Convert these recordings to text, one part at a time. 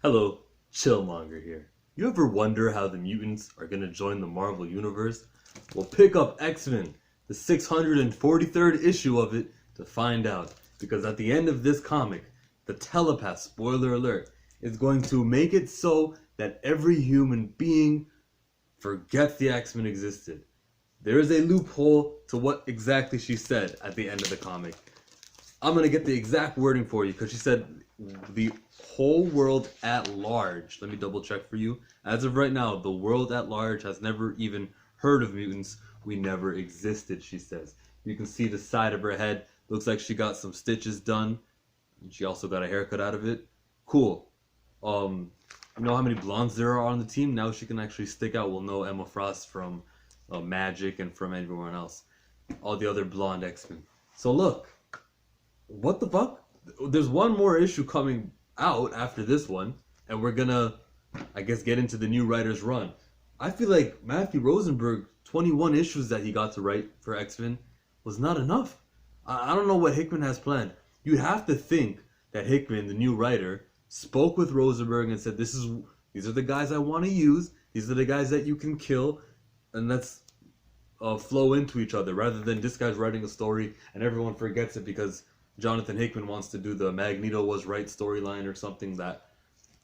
Hello, Chillmonger here. You ever wonder how the mutants are gonna join the Marvel Universe? Well, pick up X-Men, the 643rd issue of it, to find out. Because at the end of this comic, the telepath, spoiler alert, is going to make it so that every human being forgets the X-Men existed. There is a loophole to what exactly she said at the end of the comic. I'm gonna get the exact wording for you because she said the whole world at large. Let me double check for you. As of right now, the world at large has never even heard of mutants. We never existed, she says. You can see the side of her head. Looks like she got some stitches done. And she also got a haircut out of it. Cool. You know how many blondes there are on the team? Now she can actually stick out. We'll know Emma Frost from Magic and from everyone else. All the other blonde X-Men. So look. What the fuck? There's one more issue coming out after this one, and we're gonna, I guess, get into the new writer's run. I feel like Matthew Rosenberg, 21 issues that he got to write for X-Men was not enough. I don't know what Hickman has planned. You'd have to think that Hickman, the new writer, spoke with Rosenberg and said, these are the guys I want to use, these are the guys that you can kill, and let's flow into each other, rather than this guy's writing a story and everyone forgets it because Jonathan Hickman wants to do the Magneto was right storyline or something. That,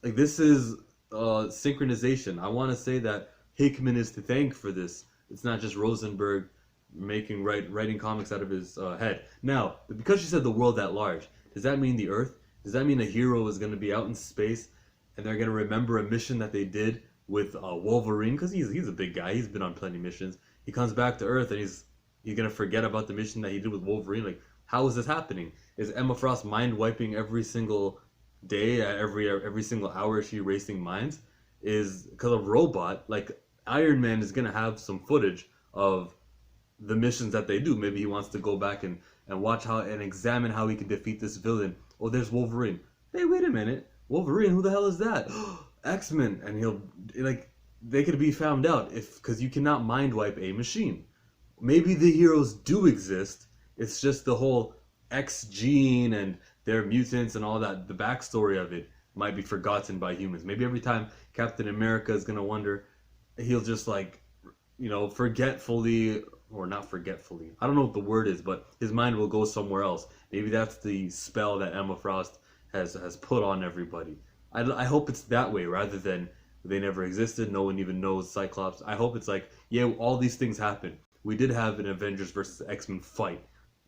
like, this is synchronization. I want to say that Hickman is to thank for this. It's not just Rosenberg writing comics out of his head. Now, because she said the world at large, does that mean the Earth? Does that mean a hero is going to be out in space and they're going to remember a mission that they did with Wolverine? Because he's a big guy. He's been on plenty of missions. He comes back to Earth and he's going to forget about the mission that he did with Wolverine. Like, how is this happening? Is Emma Frost mind wiping every single day, every single hour she erasing minds? Is because a robot like Iron Man is gonna have some footage of the missions that they do. Maybe he wants to go back and watch how and examine how he can defeat this villain. Oh, there's Wolverine. Hey, wait a minute, Wolverine? Who the hell is that? X-Men, and he'll they could be found out because you cannot mind wipe a machine. Maybe the heroes do exist. It's just the whole X gene and their mutants and all that, the backstory of it might be forgotten by humans. Maybe every time Captain America is going to wonder, he'll just forgetfully, or not forgetfully, I don't know what the word is, but his mind will go somewhere else. Maybe that's the spell that Emma Frost has put on everybody. I hope it's that way rather than they never existed, no one even knows Cyclops. I hope it's like, yeah, all these things happen. We did have an Avengers versus X-Men fight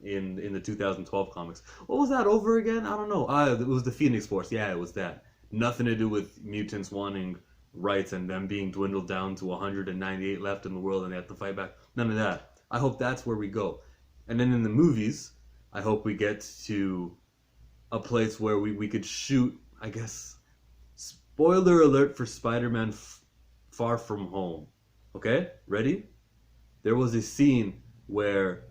in the 2012 comics. What was that over again? I don't know. It was the Phoenix Force. Yeah, it was that. Nothing to do with mutants wanting rights and them being dwindled down to 198 left in the world and they have to fight back. None of that. I hope that's where we go. And then in the movies, I hope we get to a place where we could shoot, I guess, spoiler alert for Spider-Man Far From Home. Okay? Ready? There was a scene where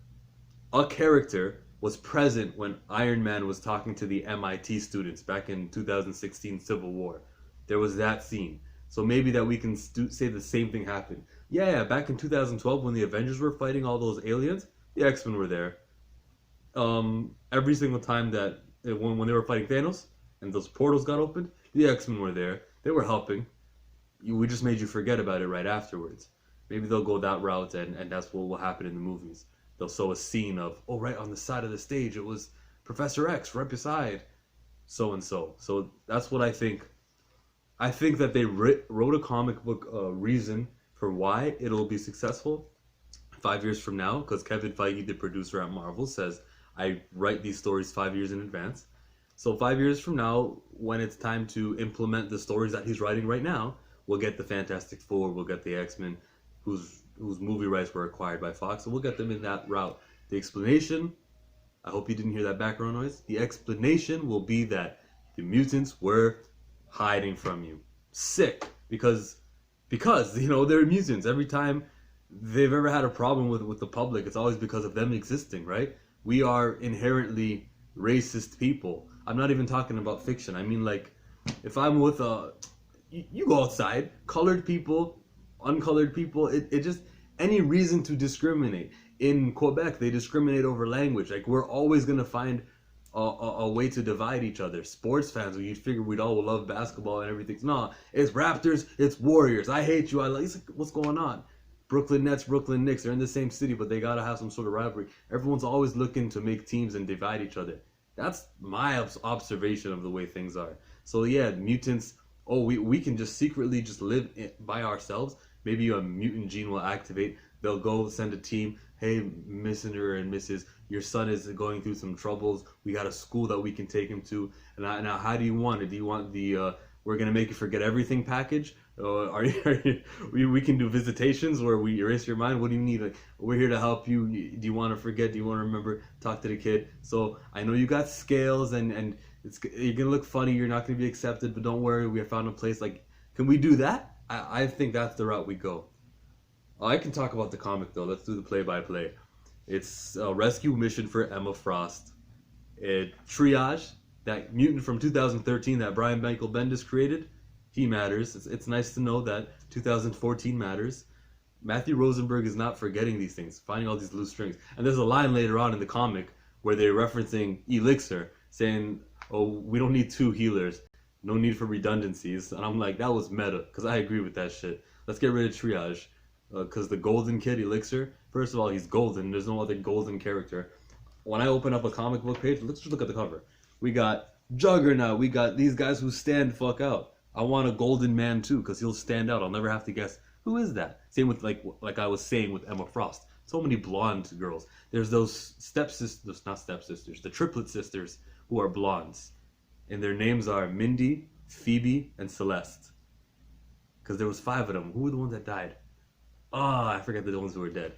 a character was present when Iron Man was talking to the MIT students back in 2016 Civil War. There was that scene. So maybe that we can say the same thing happened. Yeah, back in 2012 when the Avengers were fighting all those aliens, the X-Men were there. Every single time that, when they were fighting Thanos and those portals got opened, the X-Men were there. They were helping. We just made you forget about it right afterwards. Maybe they'll go that route and that's what will happen in the movies. They'll show a scene of, oh, right on the side of the stage, it was Professor X right beside so-and-so. So that's what I think. I think that they wrote a comic book reason for why it'll be successful 5 years from now, because Kevin Feige, the producer at Marvel, says, I write these stories 5 years in advance. So 5 years from now, when it's time to implement the stories that he's writing right now, we'll get the Fantastic Four, we'll get the X-Men, whose movie rights were acquired by Fox, so we'll get them in that route. The explanation, I hope you didn't hear that background noise, the explanation will be that the mutants were hiding from you. Sick. Because they're mutants. Every time they've ever had a problem with the public, it's always because of them existing, right? We are inherently racist people. I'm not even talking about fiction. I mean, like, if I'm with you go outside, colored people, uncolored people, it just, any reason to discriminate. In Quebec, they discriminate over language. Like, we're always going to find a way to divide each other. Sports fans, you'd figure we'd all love basketball and everything. No, it's Raptors, it's Warriors. I hate you. I like. What's going on? Brooklyn Nets, Brooklyn Knicks. They're in the same city, but they gotta have some sort of rivalry. Everyone's always looking to make teams and divide each other. That's my observation of the way things are. So yeah, mutants. Oh, we can just secretly just live by ourselves. Maybe a mutant gene will activate. They'll go send a team. Hey, Mr. and Mrs., your son is going through some troubles. We got a school that we can take him to. And now, how do you want it? Do you want the we're gonna make you forget everything package? We can do visitations where we erase your mind. What do you need? Like, we're here to help you. Do you want to forget? Do you want to remember? Talk to the kid. So I know you got scales and you're gonna look funny. You're not gonna be accepted, but don't worry. We have found a place. Like, can we do that? I think that's the route we go. I can talk about the comic though. Let's do the play-by-play. It's a rescue mission for Emma Frost. Triage, that mutant from 2013 that Brian Michael Bendis created, he matters. It's nice to know that 2014 matters. Matthew Rosenberg is not forgetting these things, finding all these loose strings. And there's a line later on in the comic where they're referencing Elixir, saying, oh, we don't need two healers. No need for redundancies. And I'm like, that was meta, because I agree with that shit. Let's get rid of Triage. Because the golden kid, Elixir, first of all, he's golden. There's no other golden character. When I open up a comic book page, let's just look at the cover. We got Juggernaut. We got these guys who stand the fuck out. I want a golden man too, because he'll stand out. I'll never have to guess who is that. Same with like I was saying with Emma Frost. So many blonde girls. There's those stepsisters, not stepsisters, the triplet sisters who are blondes, and their names are Mindy, Phoebe, and Celeste. Because there was 5 of them. Who were the ones that died? I forget the ones who were dead.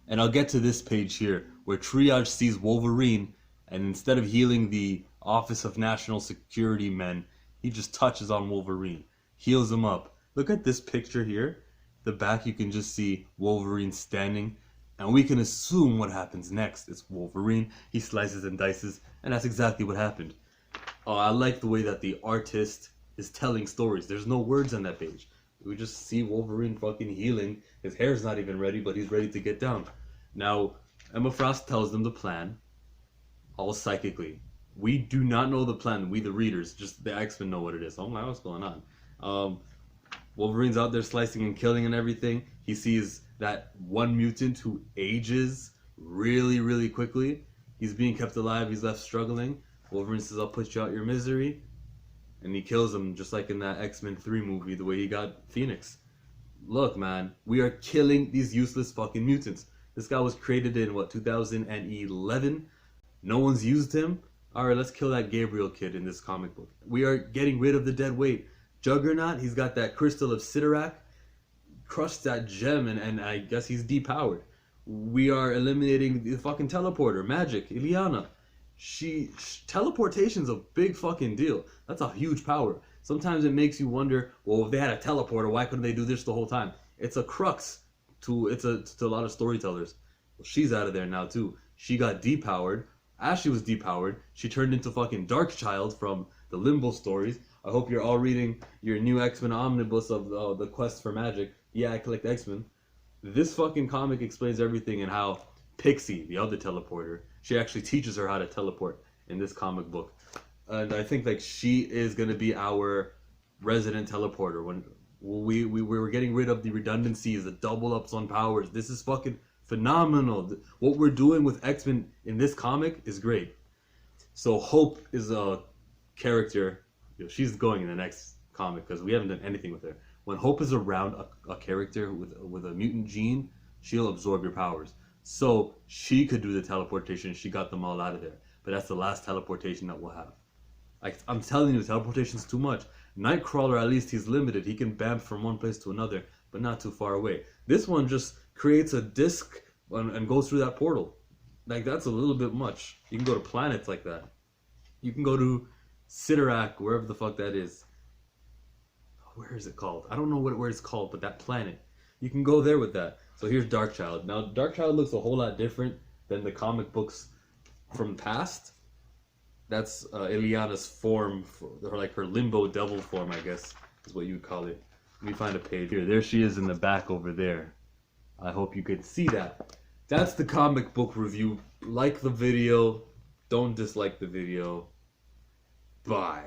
And I'll get to this page here, where Triage sees Wolverine, and instead of healing the Office of National Security men, he just touches on Wolverine, heals him up. Look at this picture here. The back, you can just see Wolverine standing, and we can assume what happens next. It's Wolverine, he slices and dices, and that's exactly what happened. I like the way that the artist is telling stories. There's no words on that page. We just see Wolverine fucking healing. His hair's not even ready, but he's ready to get down. Now, Emma Frost tells them the plan, all psychically. We do not know the plan, we the readers, just the X-Men know what it is. Oh my, what's going on? Wolverine's out there slicing and killing and everything. He sees that one mutant who ages really, really quickly. He's being kept alive, he's left struggling. Wolverine says, I'll put you out your misery. And he kills him, just like in that X-Men 3 movie, the way he got Phoenix. Look, man, we are killing these useless fucking mutants. This guy was created in, 2011? No one's used him? Alright, let's kill that Gabriel kid in this comic book. We are getting rid of the dead weight. Juggernaut, he's got that crystal of Sidorak. Crushed that gem, and I guess he's depowered. We are eliminating the fucking teleporter, Magic, Ileana. Teleportation's a big fucking deal. That's a huge power. Sometimes it makes you wonder, well, if they had a teleporter, why couldn't they do this the whole time? It's a crux to a lot of storytellers. Well, she's out of there now too. She got depowered. As she was depowered, she turned into fucking Darkchild from the Limbo stories. I hope you're all reading your new X-Men omnibus of the quest for magic. Yeah, I collect X-Men. This fucking comic explains everything and how Pixie, the other teleporter, she actually teaches her how to teleport in this comic book. And I think like she is going to be our resident teleporter. When we were getting rid of the redundancies, the double ups on powers. This is fucking phenomenal. What we're doing with X-Men in this comic is great. So Hope is a character. She's going in the next comic because we haven't done anything with her. When Hope is around a character with a mutant gene, she'll absorb your powers. So she could do the teleportation. She got them all out of there. But that's the last teleportation that we'll have. I'm telling you, teleportation's too much. Nightcrawler, at least he's limited. He can bamf from one place to another, but not too far away. This one just creates a disc and goes through that portal. Like, that's a little bit much. You can go to planets like that. You can go to Sidorak, wherever the fuck that is. Where is it called? I don't know where it's called, but that planet. You can go there with that. So here's Darkchild. Now, Darkchild looks a whole lot different than the comic books from past. That's Ileana's form, or like her limbo devil form, I guess, is what you would call it. Let me find a page here. There she is in the back over there. I hope you can see that. That's the comic book review. Like the video, Don't dislike the video. Bye.